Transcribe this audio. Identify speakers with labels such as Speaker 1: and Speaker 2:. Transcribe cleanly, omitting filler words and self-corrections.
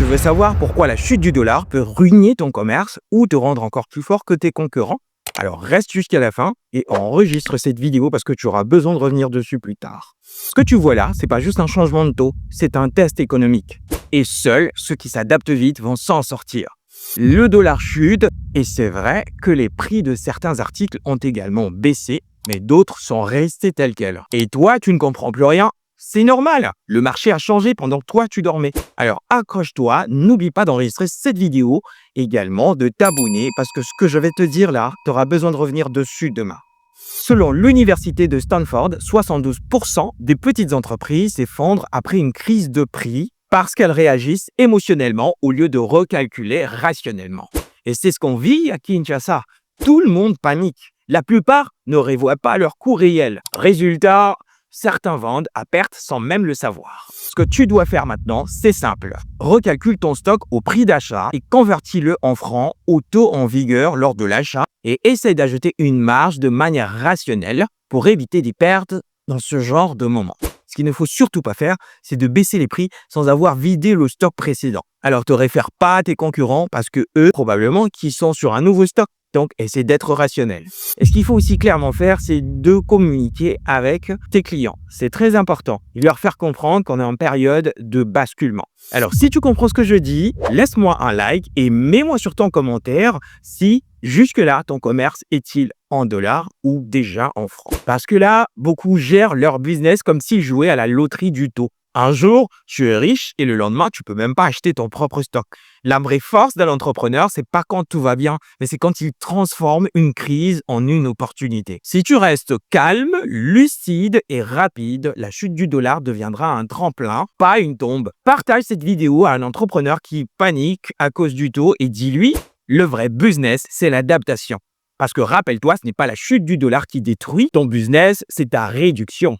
Speaker 1: veux savoir pourquoi la chute du dollar peut ruiner ton commerce ou te rendre encore plus fort que tes concurrents? Alors reste jusqu'à la fin et enregistre cette vidéo parce que tu auras besoin de revenir dessus plus tard. Ce que tu vois là, c'est pas juste un changement de taux, c'est un test économique. Et seuls ceux qui s'adaptent vite vont s'en sortir. Le dollar chute et c'est vrai que les prix de certains articles ont également baissé, mais d'autres sont restés tels quels. Et toi, tu ne comprends plus rien? C'est normal, le marché a changé pendant que toi tu dormais. Alors accroche-toi, n'oublie pas d'enregistrer cette vidéo, également de t'abonner parce que ce que je vais te dire là, tu auras besoin de revenir dessus demain. Selon l'université de Stanford, 72% des petites entreprises s'effondrent après une crise de prix parce qu'elles réagissent émotionnellement au lieu de recalculer rationnellement. Et c'est ce qu'on vit à Kinshasa. Tout le monde panique. La plupart ne revoient pas leur coût réel. Résultat, certains vendent à perte sans même le savoir. Ce que tu dois faire maintenant, c'est simple. Recalcule ton stock au prix d'achat et convertis-le en francs au taux en vigueur lors de l'achat et essaie d'ajouter une marge de manière rationnelle pour éviter des pertes dans ce genre de moment. Ce qu'il ne faut surtout pas faire, c'est de baisser les prix sans avoir vidé le stock précédent. Alors te réfère pas à tes concurrents parce que eux, probablement, qui sont sur un nouveau stock. Donc, essaie d'être rationnel. Et ce qu'il faut aussi clairement faire, c'est de communiquer avec tes clients. C'est très important. Et leur faire comprendre qu'on est en période de basculement. Alors, si tu comprends ce que je dis, laisse-moi un like et mets-moi sur ton commentaire si jusque-là, ton commerce est-il en dollars ou déjà en francs. Parce que là, beaucoup gèrent leur business comme s'ils jouaient à la loterie du taux. Un jour, tu es riche et le lendemain, tu peux même pas acheter ton propre stock. La vraie force d'un entrepreneur, c'est pas quand tout va bien, mais c'est quand il transforme une crise en une opportunité. Si tu restes calme, lucide et rapide, la chute du dollar deviendra un tremplin, pas une tombe. Partage cette vidéo à un entrepreneur qui panique à cause du taux et dis-lui, le vrai business, c'est l'adaptation. Parce que rappelle-toi, ce n'est pas la chute du dollar qui détruit ton business, c'est ta réduction.